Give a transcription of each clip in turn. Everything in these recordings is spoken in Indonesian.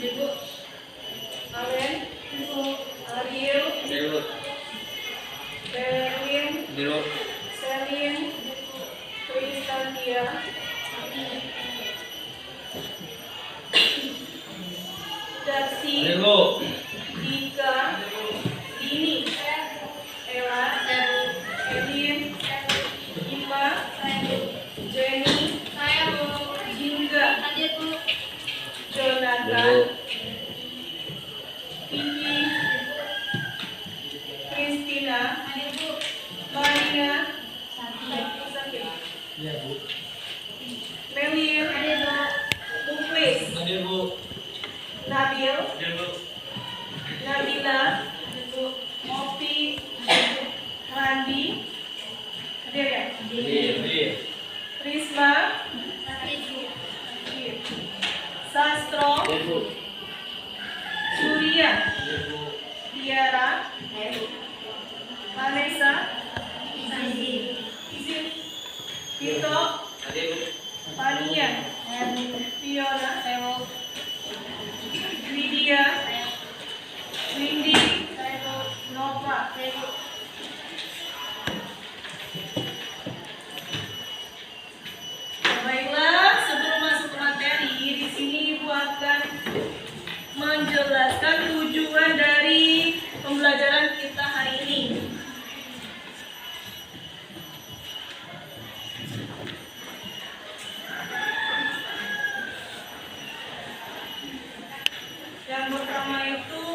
Ibu. Alen. Ibu. Ariel. Ibu. Berwin. Ibu. Selin. Kristantia. Darsi. Ibu. Dika. Dini. Ella. Edin. Ima. Jenny. Jingga. Jonathan. Kiki. Christina. Marina. Iya, Bu. Melin. Muklis. Hadir, Bu. Nabil. Hadir, Bu. Nabila. Opi. Randi. Hadir ya? Hadir. Risma. Sastro. Hadir, Bu. Surya. Hadir, Bu. Tiara. Vanessa. Izin. Tito. Hadir, Bu. Fania. Fiona. Lydia. Windy. Nova. Baiklah, sebelum masuk ke materi, di sini Ibu akan menjelaskan tujuan dari pembelajaran kita hari ini. Yang pertama itu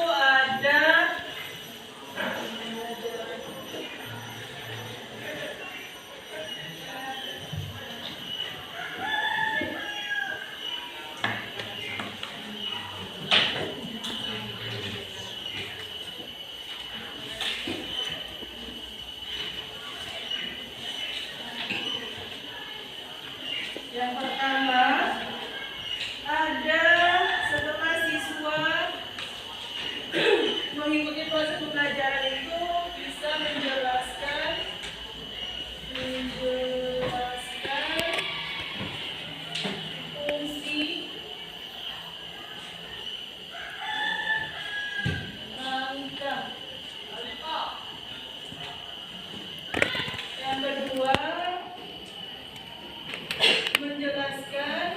ada setelah siswa mengikuti proses pembelajaran itu bisa menjelaskan fungsi rangka. Yang kedua, menjelaskan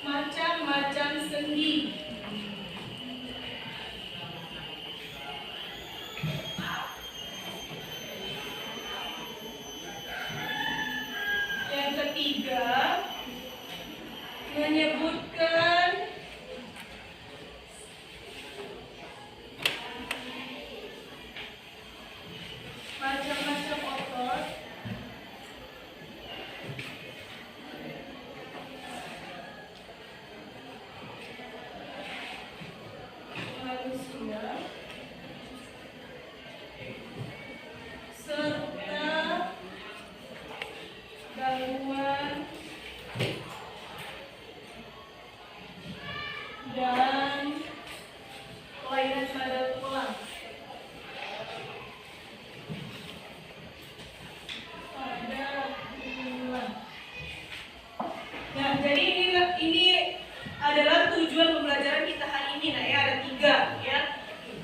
macam-macam sendi. Yang ketiga, menyebutkan macam-macam otot manusia serta gangguan dan kelainan pada tulang. Nah, jadi ini adalah tujuan pembelajaran kita hari ini. Nah, ya ada 3 ya.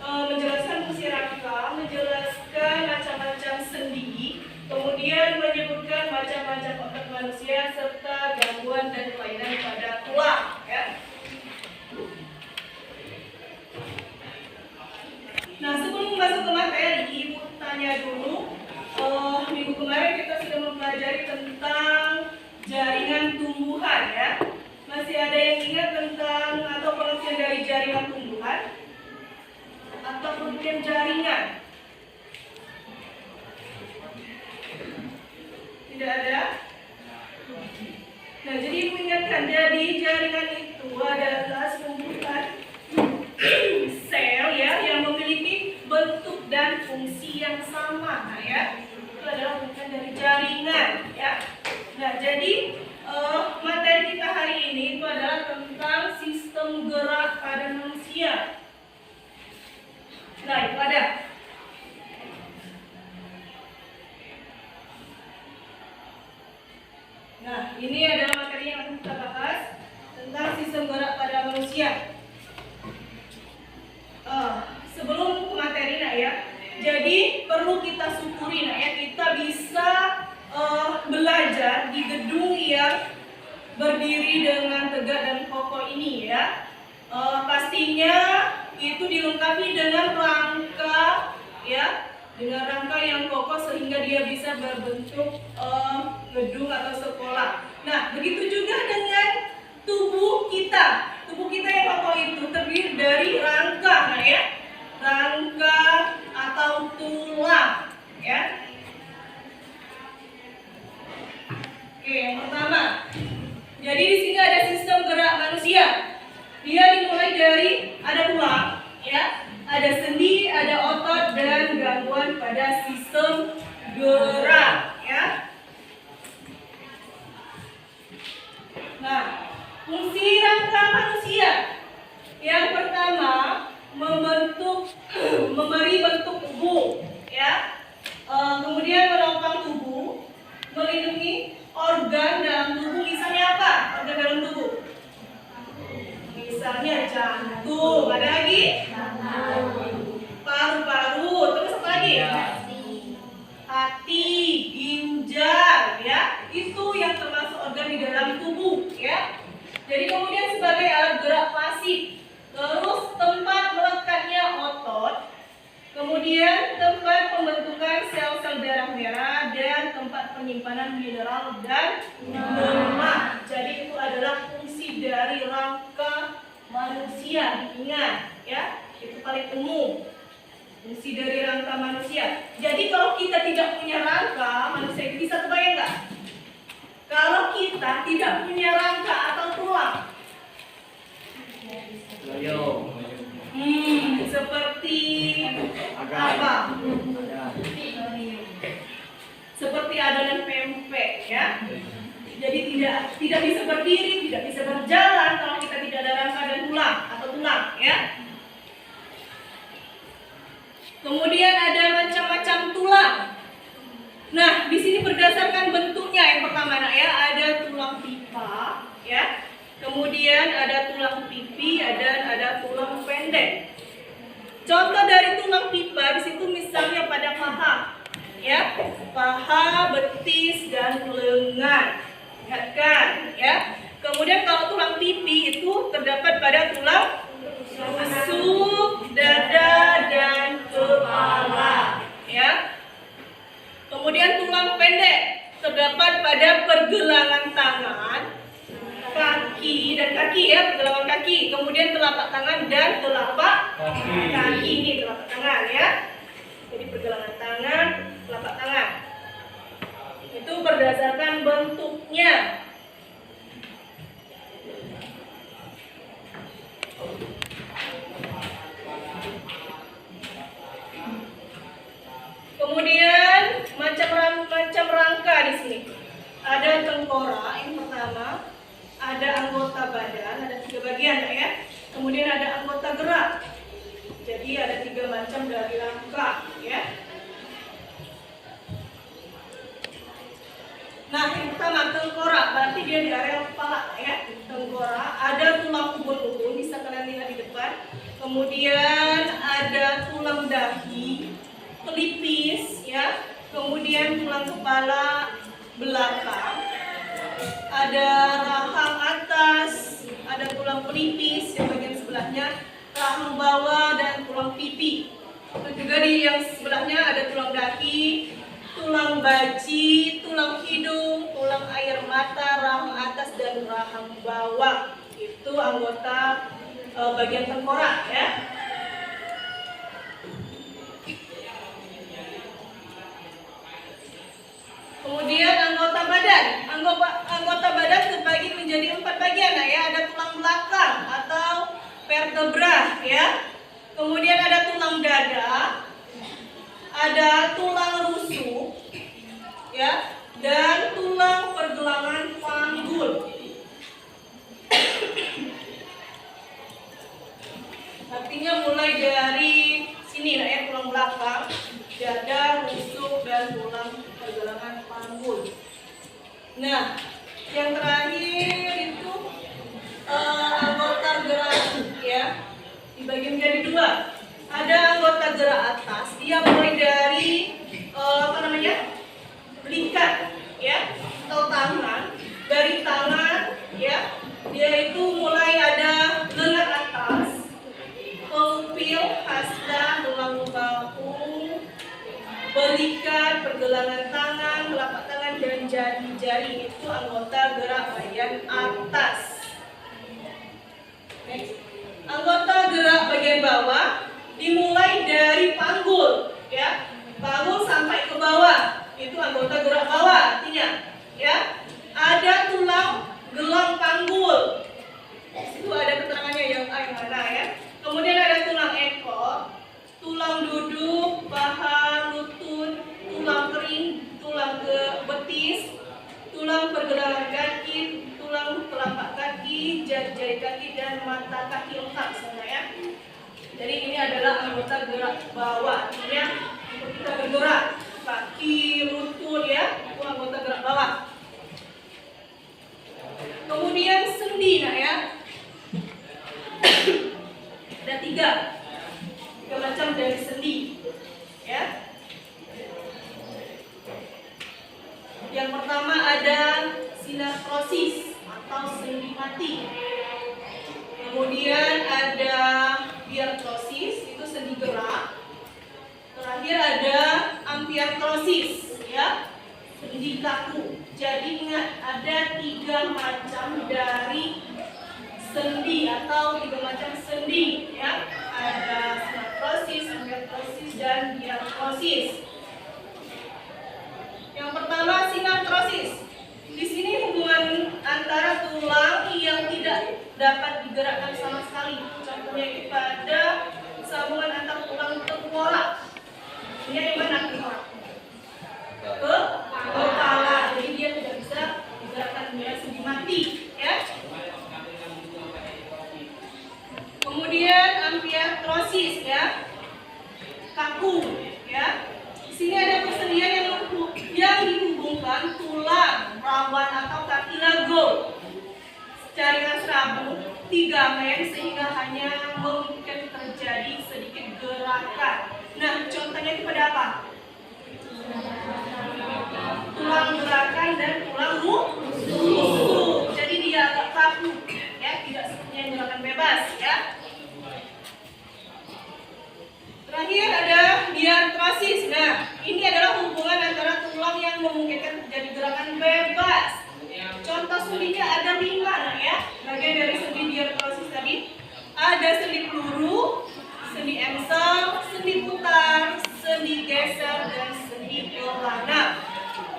Menjelaskan fungsi rangka, menjelaskan macam-macam sendi, kemudian menyebutkan macam-macam otot manusia serta gangguan dan kelainan pada tulang ya. Nah, sebelum masuk ke materi, Ibu tanya dulu. Minggu kemarin kita sudah mempelajari tentang jaringan tumbuhan ya. Masih ada yang ingat tentang atau pengertian dari jaringan tumbuhan? Atau pengertian jaringan? Tidak ada? Nah, jadi Ibu ingatkan, jadi jaringan itu adalah sekumpulan sel ya yang memiliki bentuk dan fungsi yang sama. Nah, ya, itu adalah pengertian dari jaringan ya. Nah, jadi materi kita hari ini itu adalah tentang sistem gerak pada manusia. Nah, itu ada. Nah, ini adalah materi yang akan kita bahas tentang sistem gerak pada manusia. Sebelum ke materi nak ya, jadi perlu kita syukuri nak ya, kita bisa belajar di gedung yang berdiri dengan tegak dan kokoh ini ya. Pastinya itu dilengkapi dengan rangka ya, dengan rangka yang kokoh sehingga dia bisa berbentuk gedung atau sekolah. Nah, begitu juga dengan tubuh kita. Tubuh kita yang kokoh itu terdiri dari rangka, nah ya, rangka atau tulang, ya. Oke, yang pertama. Jadi di sini ada sistem gerak manusia. Dia dimulai dari ada tulang, ya, ada sendi, ada otot dan gangguan pada sistem gerak, ya. Nah, fungsi rangka manusia yang pertama memberi bentuk tubuh, ya. Kemudian menopang tubuh, melindungi organ dalam tubuh. Misalnya apa? Organ dalam tubuh. Misalnya jantung, ada lagi? Paru-paru, terus apa lagi? Hati, ginjal, ya. Itu yang termasuk organ di dalam tubuh, ya. Jadi kemudian sebagai alat gerak pasif, terus tempat melekatnya otot, kemudian tempat pembentukan sel-sel darah merah dan tempat penyimpanan mineral dan lemak. Jadi itu adalah fungsi dari rangka manusia. Ingat, ya, itu paling umum. Fungsi dari rangka manusia. Jadi kalau kita tidak punya rangka, manusia itu bisa kebayang nggak? Kalau kita tidak punya rangka atau tulang, seperti apa? Seperti adonan pempek, ya. Jadi tidak bisa berdiri, tidak bisa berjalan kalau kita tidak ada rangka dan tulang atau tulang, ya. Kemudian ada macam-macam tulang. Nah, di sini berdasarkan bentuknya yang pertama nak ya, ada tulang pipa, ya. Kemudian ada tulang pipi, ada tulang pendek. Contoh dari tulang pipa di situ misalnya pada paha, ya, paha, betis dan lengan, lihat kan, ya. Kemudian kalau tulang pipi itu terdapat pada tulang rusuk, dada dan kepala, ya. Kemudian tulang pendek terdapat pada pergelangan tangan, kaki dan kaki, ya, pergelangan kaki. Kemudian telapak tangan dan telapak kaki, ini telapak tangan, ya. Jadi pergelangan tangan, telapak tangan. Itu berdasarkan bentuknya. Kemudian macam rangka di sini. Ada tengkorak yang pertama, ada anggota badan, ada 3 bagian ya. Kemudian ada anggota gerak. Jadi ada 3 macam dari rangka, ya. Nah, yang pertama tengkorak, berarti dia di area kepala, ya. Tengkorak, ada tulang ubun-ubun, bisa kalian lihat di depan. Kemudian ada tulang dahi, pelipis, ya. Kemudian tulang kepala belakang, ada rahang atas, ada tulang pelipis yang bagian sebelahnya, rahang bawah dan tulang pipi. Dan juga di yang sebelahnya ada tulang dahi, tulang baji, tulang hidung, tulang air mata, rahang atas dan rahang bawah. Itu anggota bagian tengkorak, ya. Kemudian anggota badan. Anggota badan terbagi menjadi 4 bagian, ya. Ada tulang belakang atau vertebra, ya. Kemudian ada tulang dada, ada tulang rusuk, ya, dan tulang pergelangan panggul. Artinya mulai dari sini, ya, tulang belakang, dada, rusuk, dan tulang pergelangan panggul. Nah, Yang terakhir itu anggota gerak ya, dibagi menjadi dua. Ada anggota gerak atas, dia mulai dari belikat ya atau tangan. Dari tangan ya, dia itu mulai ada lengan atas, pupil, hasta, tulang bahu, belikat, pergelangan tangan, telapak tangan, dan jari-jari. Itu anggota gerak bagian atas. Next. Anggota gerak bagian bawah dimulai dari panggul ya, panggul sampai ke bawah. Itu anggota gerak bawah artinya ya. Ada tulang gelang panggul. Itu ada keterangannya yang mana ya. Kemudian ada tulang ekor, tulang duduk, paha, lutut, tulang kering, tulang betis, tulang pergelangan kaki, tulang telapak kaki, jari-jari kaki, dan mata kaki lengkap semua ya. Jadi ini adalah anggota gerak bawah. Artinya kita bergerak kaki, lutut ya, itu anggota gerak bawah. Kemudian sendi ya. Ada tiga macam dari sendi ya. Yang pertama ada sinartrosis atau sendi mati. Kemudian ada diartrosis, itu sendi gerak. Terakhir ada ampiartrosis ya, sendi kaku. Jadi ingat, ada tiga macam dari sendi atau tiga macam sendi ya. Ada sinartrosis, ampiartrosis, dan diartrosis. Yang pertama sinartrosis. Di sini hubungan antara tulang yang tidak dapat digerakkan sama sekali. Contohnya itu pada sambungan antar tulang tengkorak. Ini yang mana tengkorak? Ke kepala. Jadi dia tidak bisa digerakkan, dia sendi mati ya. Kemudian ampiartrosis ya, kaku ya. Di sini ada persendian yang dihubungkan tulang rawan atau kartilago jaringan serabut ligamen sehingga hanya memungkinkan terjadi sedikit gerakan. Nah, contohnya itu pada apa? Tulang gerakan dan tulang rusuk. Jadi dia agak kaku ya, tidak seperti gerakan bebas ya. Terakhir ada diartrosis. Nah, ini adalah hubungan antara tulang yang memungkinkan terjadi gerakan bebas. Contoh sendinya ada 5 ya. Bagian dari sendi diartrosis tadi ada sendi peluru, sendi emsel, sendi putar, sendi geser, dan sendi pelana.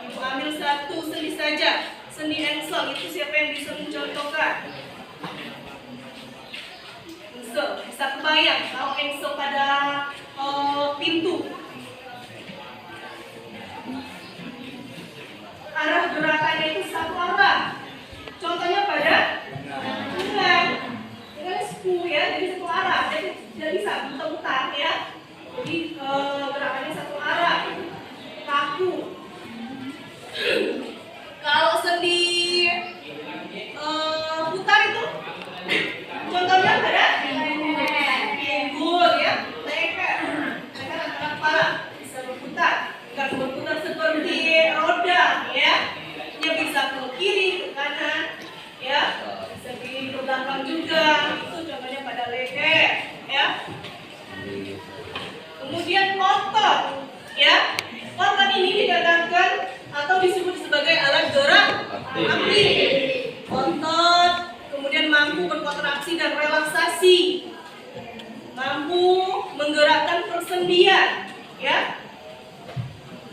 Ibu ambil satu sendi saja. Sendi emsel itu siapa yang bisa mencontohkan? Engsel, bisa kebayang kalau engsel pada pintu. Arah gerakannya itu satu arah. Contohnya pada dengan skru ya, jadi satu arah. Jadi bisa putar ya. Jadi gerakannya satu arah. Kaku. Kalau sendi putar itu contohnya pada pinggul ya, leher antara kepala bisa berputar. Nggak berputar seperti roda ya, dia bisa ke kiri, ke kanan ya, bisa ke belakang juga. Itu contohnya pada leher ya. Kemudian otot ya, otot ini dikatakan atau disebut sebagai alat gerak aktif. Otot kemudian mampu berkontraksi dan relaksasi, mampu menggerakkan persendian ya.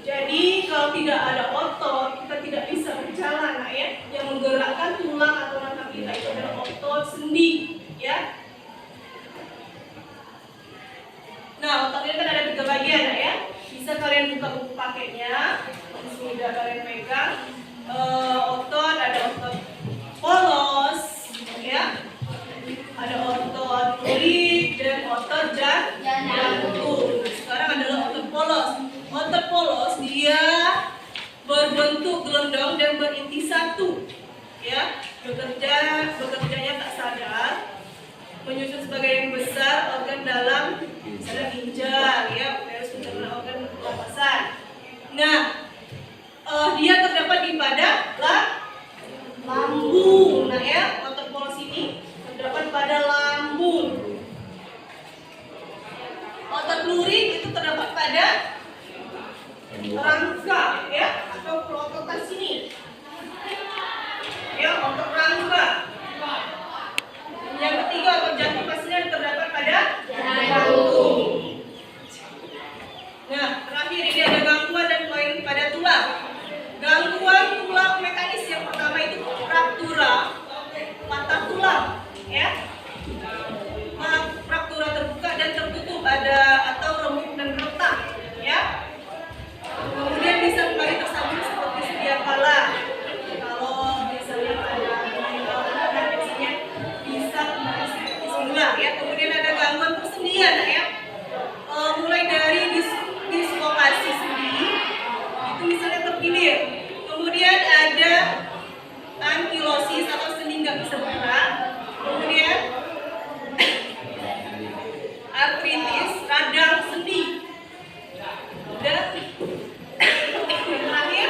Jadi kalau tidak ada otot, kita tidak bisa berjalan ya. Yang menggerakkan tulang atau rangka kita itu adalah otot sendi ya. Nah, ototnya kan ada 3 bagian ya. Bisa kalian buka buku pakainya. Sudah kalian pegang. Otot, ada otot polos ya. Ada otot kulit dan otot jantung. Sekarang adalah otot polos. Otot polos dia berbentuk gelondong dan berinti satu. ya, bekerjanya tak sadar, menyusun sebagai yang besar organ dalam misalnya ginjal, ya, uterus mencerna organ pernapasan. Nah, dia terdapat di pada lambung. Nah ya, otot polos ini terdapat pada lambung. Otot luring itu terdapat pada rangka, ya, atau pelototan sini. Ya, otot rangka. Yang ketiga, otot jantung pastinya terdapat pada jantung. Nah, terakhir ini ada gangguan dan kelainan pada tulang. Gangguan tulang mekanis yang pertama itu fraktura, patah tulang, ya. Fraktura terbuka dan tertutup atau remuk dan retak, ya. Kemudian bisa kembali tersambung seperti sedia kala. Kalau misalnya ada dan biasanya bisa kembali seperti semula, ya. Kemudian ada gangguan persendian, ya. Mulai dari dislokasi sendi itu misalnya terkilir. Kemudian ada ankilosis atau sendi nggak bisa bergerak. Kemudian artritis radang sendi. Dan terakhir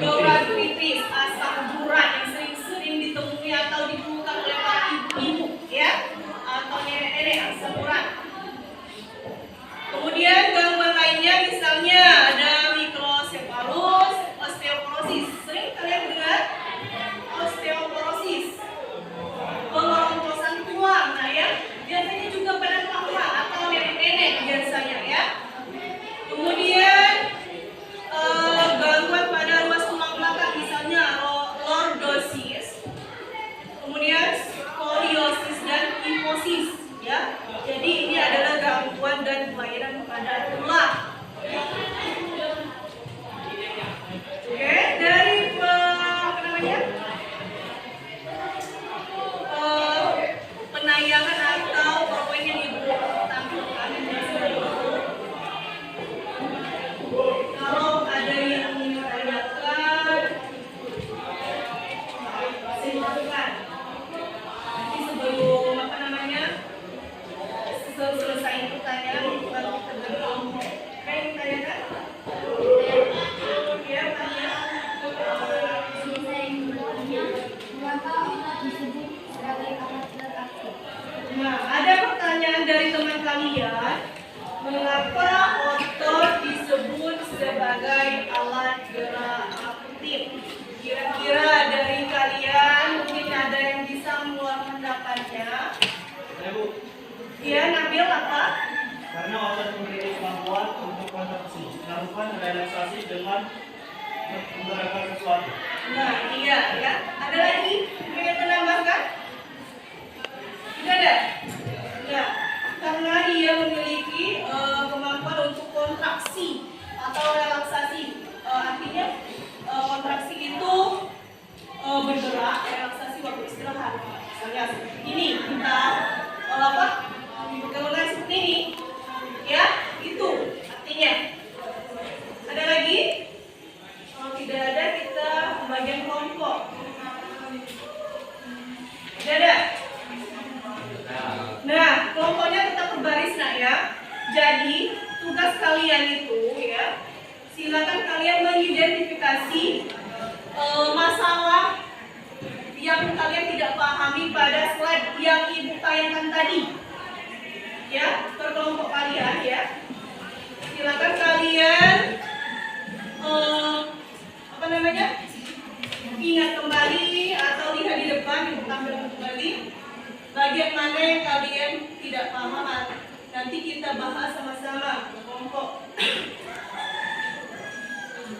gaurartritis, asam urat yang sering ditemui atau ditemukan oleh para ibu-ibu, ya, atau nenek-nenek, asam urat. Kemudian gangguan lainnya misalnya ada mikrosefalus, osteoporosis. Sering kalian dengar osteoporosis, pengeromposan tulang. Nah ya, biasanya juga pada mama atau nenek-nenek biasanya, ya. Kemudian gangguan pada ruas tulang belakang misalnya lordosis. Kemudian skoliosis dan kifosis, ya. Jadi ini adalah gangguan dan kelainan pada tulang. Oke, dari penayangan atau PowerPoint yang ibu tampilkan. Kalau ada yang ditanyakan, silakan. Nanti sebelum selesai pertanyaan baru kita berkelompok. Apa yang ditanyakan? Ya, tanya. Mengapa otot disebut sebagai alat beraksi? Nah, ada pertanyaan dari teman kalian. Mengapa otot disebut sebagai alat gerak aktif? Kira-kira dari kalian mungkin ada yang bisa mengeluarkan pendapatnya? Ya, Nabil apa? Karena otot memiliki kemampuan untuk kontraksi, melakukan relaksasi dengan menggerakkan sesuatu. Nah, iya ya. Ada lagi yang ingin menambahkan? Tidak ada? Ya, karena dia memiliki kemampuan untuk kontraksi atau relaksasi. Artinya kontraksi itu bergerak, relaksasi waktu istirahat. Misalnya seperti ini, kita pergaulan seperti ini, ya, itu artinya. Ada lagi? Kalau tidak ada, kita bagian kelompok. Tidak ada? Nah, kelompoknya tetap berbaris, nak, ya. Jadi tugas kalian itu, ya, silakan kalian mengidentifikasi masalah yang kalian tidak pahami pada slide yang ibu tayangkan tadi, ya, per kelompok kalian, ya. Silakan kalian ingat kembali atau lihat di depan, ibu tampilkan kembali bagian mana yang kalian tidak paham. Nanti kita bahas sama-sama kelompok.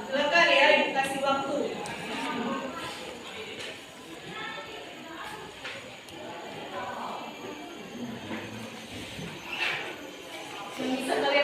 Silakan, ya, ibu kasih waktu. Yang bisa kalian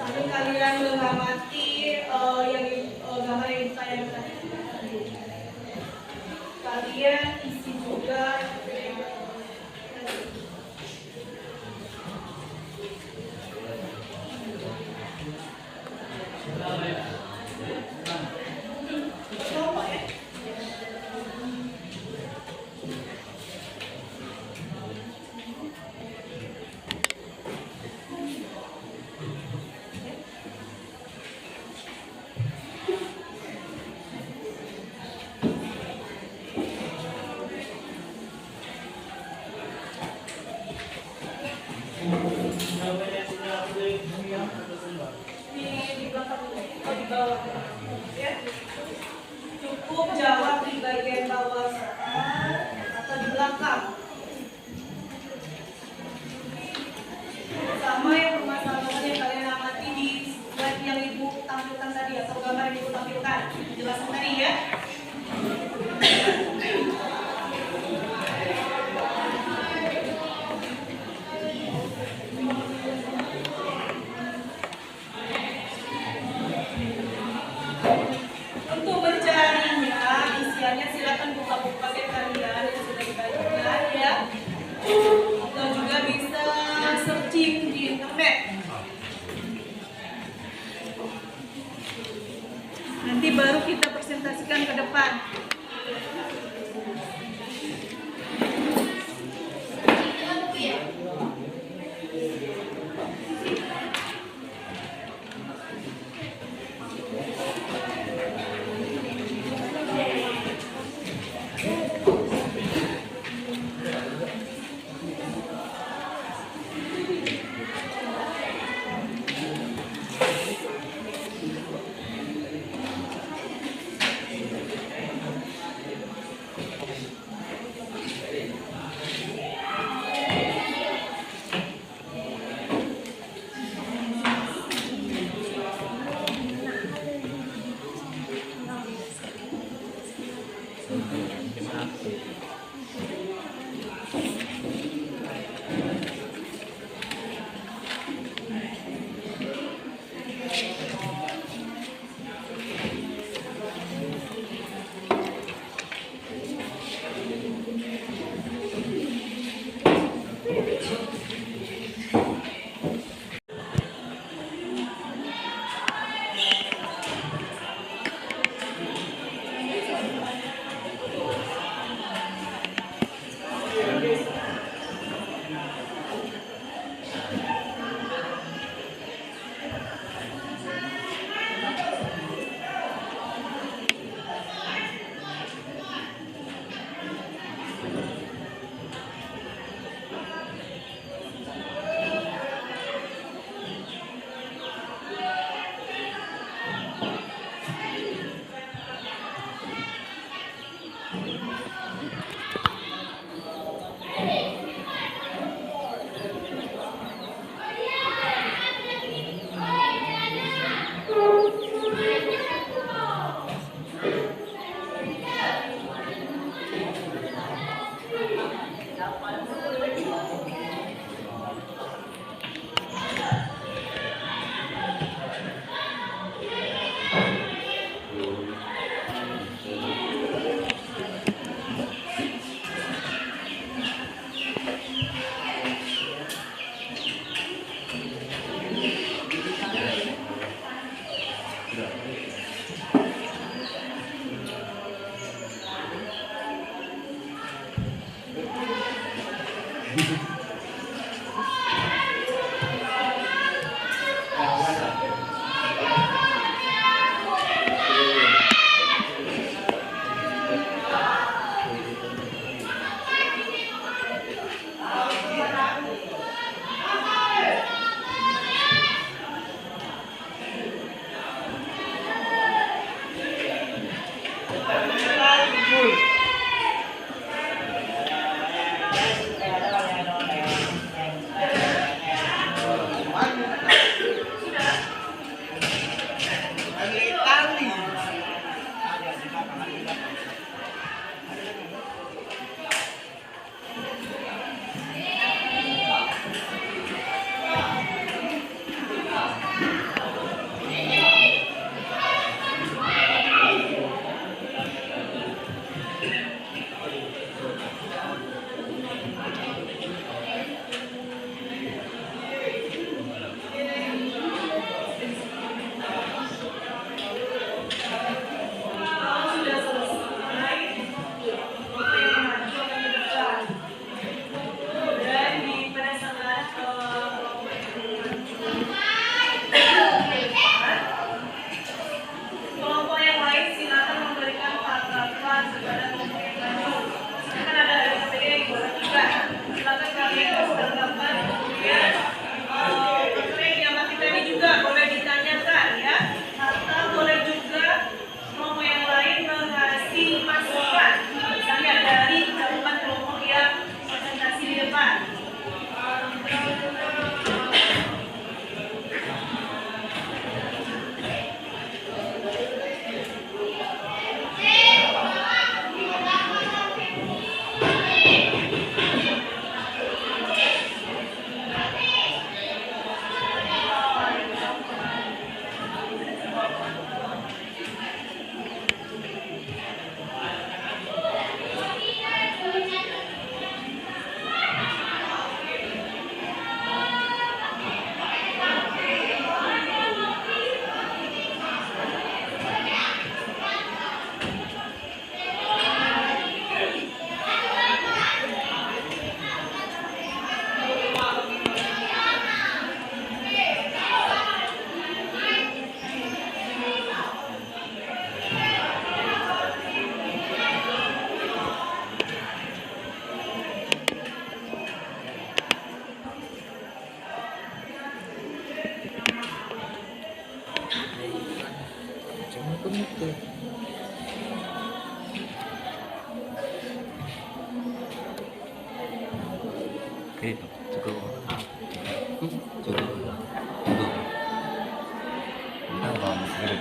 Sambil kalian mengamati gambar yang ditayangkan kalian isi juga apa ya? komite. Oke, cukup. Cukup. Nah, vamos a ver.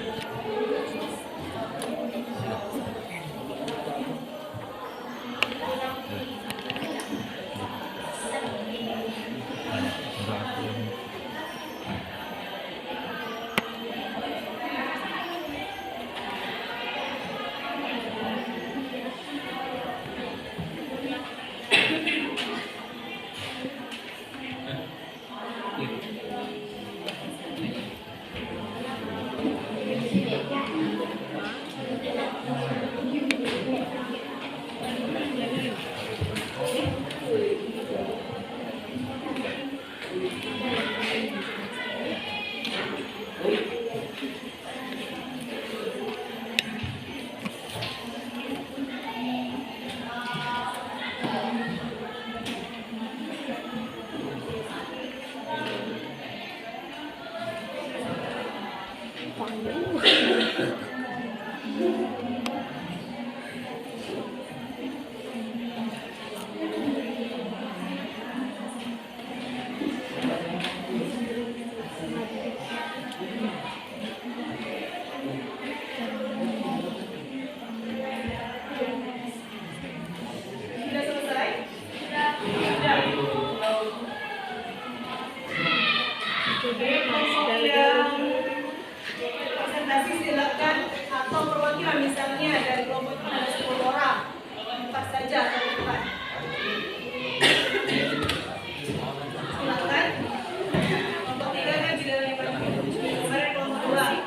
Sudah selesai? Sudah. Oke, kelompok yang presentasi silakan, atau perwakilan misalnya dari kelompok itu ada 10 orang. Empat saja ke depan. Silakan. Kelompok 3 kan tidak ada yang banyak. Mari kelompok 2.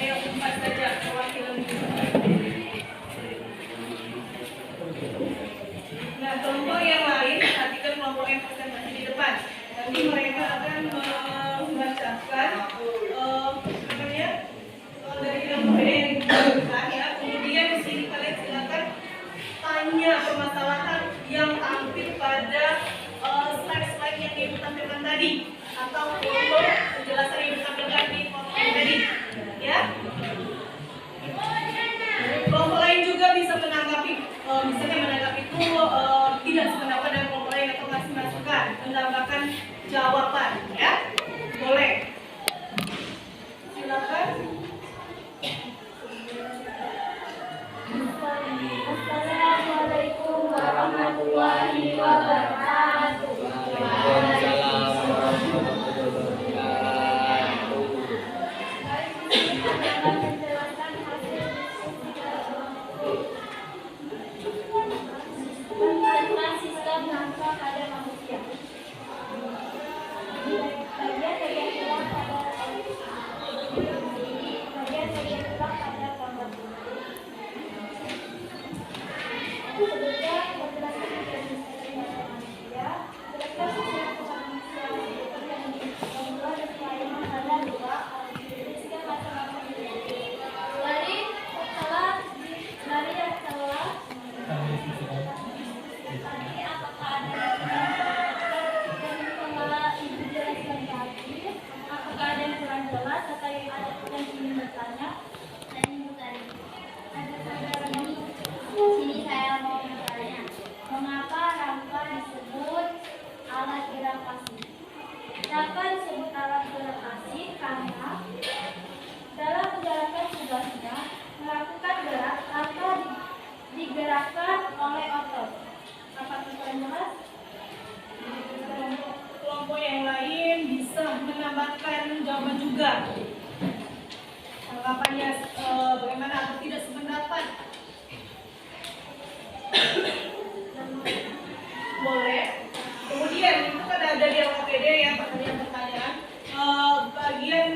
Ayo, 4 saja perwakilan. Nah, kelompok yang lain, perhatikan kelompok yang presentasi di depan. Nanti mereka akan membacakan dari kelompok yang dibutuhkan ya. Kemudian di sini kalian silakan tanya permasalahan yang tampil pada slide-slide yang ibu tampilkan tadi, atau untuk penjelasan yang ditampilkan di PowerPoint tadi, ya. Kelompok lain juga bisa menanggapi, misalnya menanggapi itu tidak sependapat dengan kelompok lain atau kasih masukan, menambahkan jawaban, ya. Boleh. Silakan. Assalamualaikum warahmatullahi wabarakatuh. Waalaikumsalam warahmatullahi wabarakatuh. Akan menjelaskan hasil diskusi tentang sistem nafsa pada manusia. Bagian tulang pada gambar. Sebelumnya penjelasan mengenai sistem nafsa manusia, jelaskan sistem nafsa manusia yang dibuat dan pelayanan pada dua sistem nafsa manusia. Dari yang telah tadi, apakah ada yang telah ibu jelaskan tadi, apakah ada yang kurang jelas atau yang ingin bertanya? Saya ingin bertanya. Sini saya mau bertanya, mengapa rangka disebut alat gravitasi? Rangka disebut alat gravitasi karena dalam menjalankan tugasnya melakukan gerak, rangka digerakkan oleh otot. Apakah kurang jelas? Kelompok yang lain bisa menambahkan jawaban juga. Tanggapannya bagaimana atau tidak sependapat? Boleh. Kemudian itu kan ada di LKPD ya, pertanyaan-pertanyaan. Bagian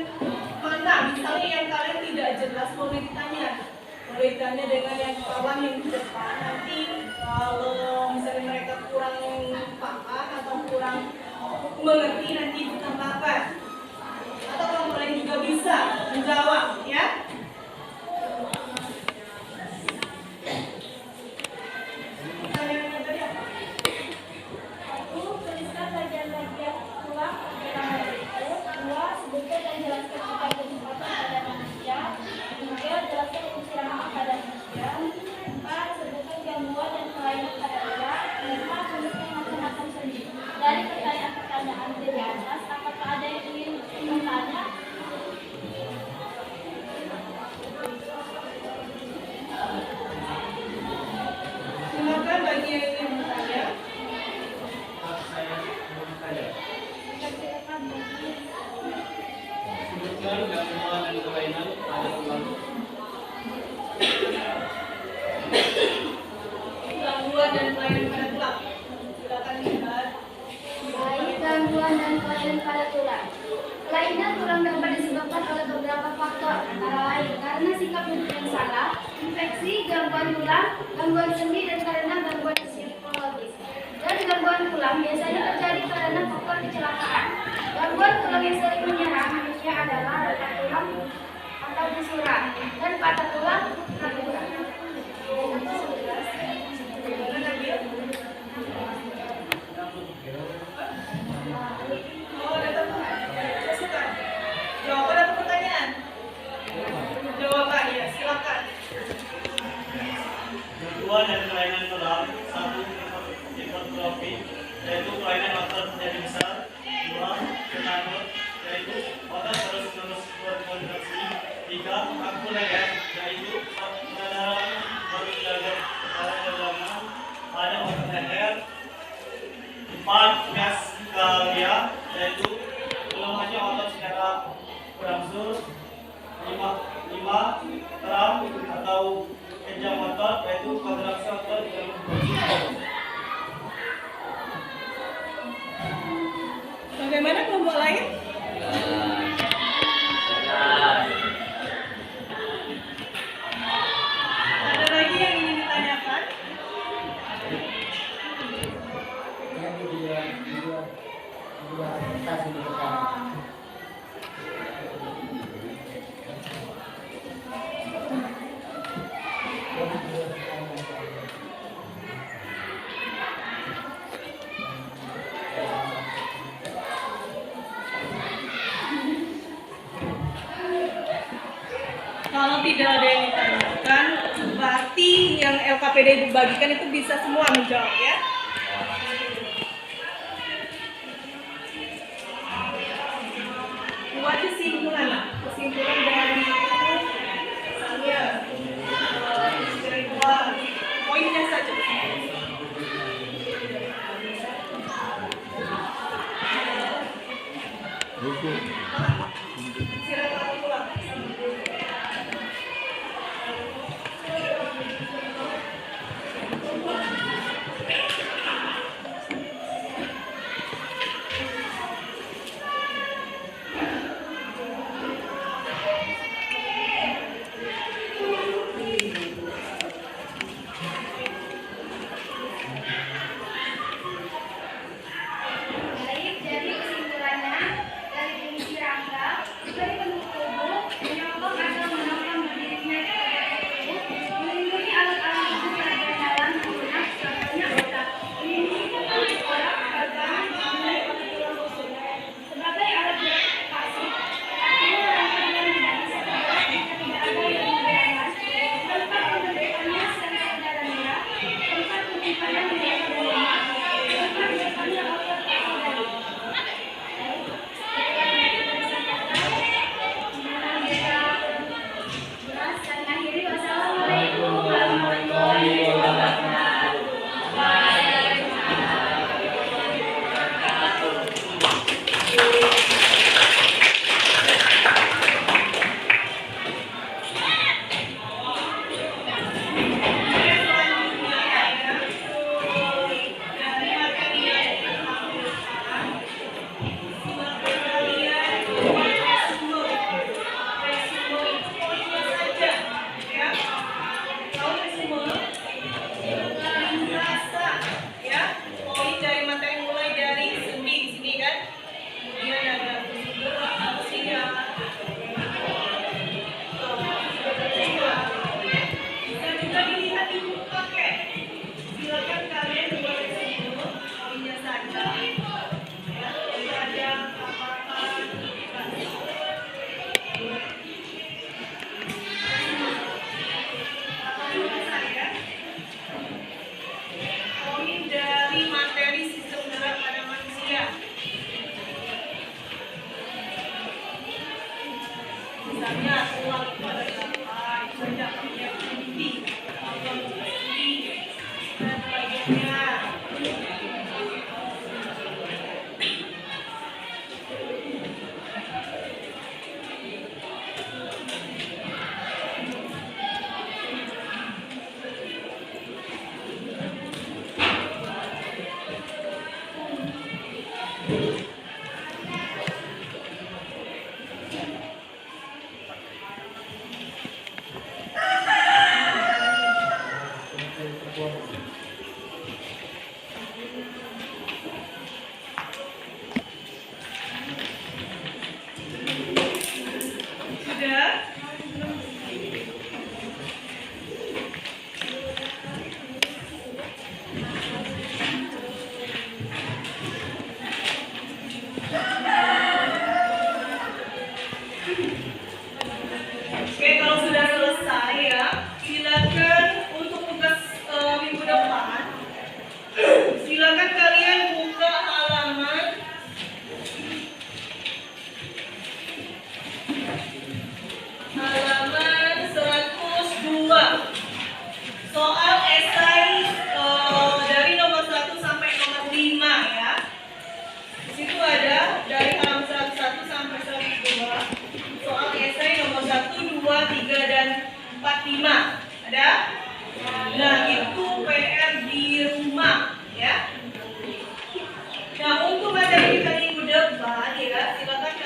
mana misalnya yang kalian tidak jelas boleh ditanya. Boleh ditanya dengan yang kawan yang di depan. Nanti kalau misalnya mereka kurang paham atau kurang mengerti, nanti ditambahkan. Atau kalau lain juga bisa menjawab. melanjutkan gangguan dan kelainan pada tulang. Gangguan dan kelainan pada tulang. Silakan lihat. Baik, gangguan dan kelainan pada tulang. Kelainan tulang dapat disebabkan oleh beberapa faktor, antara lain karena sikap hidup yang salah, infeksi, gangguan tulang, gangguan sendi, dan karena gangguan psikologis. Dan gangguan tulang biasanya terjadi karena faktor kecelakaan. Gangguan tulang yang sering menyerang manusia adalah retak tulang atau busuran dan patah tulang fraktur. Oh, ada tambahan? Silakan. Jawaban atau pertanyaan? Jawaban ya, silakan. Gangguan dan kelainan tulang, satu hipertrofi, yaitu kelainan otot menjadi besar. Dua, kenapa, yaitu otot terus-menerus berkontraksi. Tiga, kaku leher, yaitu perdarahan baru jaga pada otot leher. Empat, miaskalgia, yaitu melemahnya otot secara berangsur. Lima, kram atau kejang otot, yaitu kontraksi otot yang bersifat. Bagaimana kelompok lain? Ada lagi yang ingin ditanyakan? Kalau tidak ada yang ditanyakan, berarti yang LKPD dibagikan itu bisa semua menjawab ya. Buat kesimpulan, kesimpulan dari ya, dari dua poinnya saja. Silakan pulang. Baik, jadi kesimpulannya dari fungsi rangka sebagai pendukung tubuh menyokong atau menopang berdirinya tubuh, melindungi alat-alat tubuh bagian dalam lunak, contohnya otak, melindungi tulang orak, organ, dan tulang rusuk. Sebagai alat beroperasi, artinya rangka yang tidak bisa bergerak jika tidak ada yang menggerakkan. Tempat pembentukannya sensor darah merah, tempat penyimpanan media lemak, tempat depannya otot atau daging. Wassalamualaikum warahmatullahi wabarakatuh.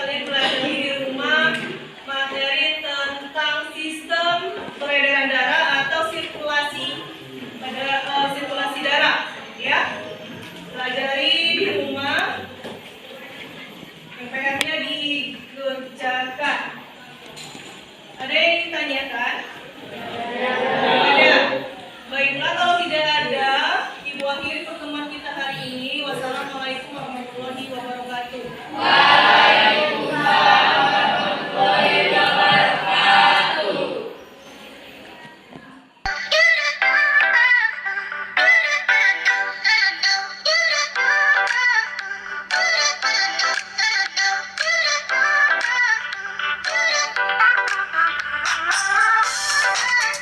kalian pelajari di rumah materi tentang sistem peredaran darah atau sirkulasi sirkulasi darah, ya. Pelajari di rumah. PR-nya dikerjakan. Ada yang ditanyakan? Ada. Baiklah, kalau tidak ada, Ibu akhiri pertemuan kita hari ini. Wassalamualaikum warahmatullahi wabarakatuh.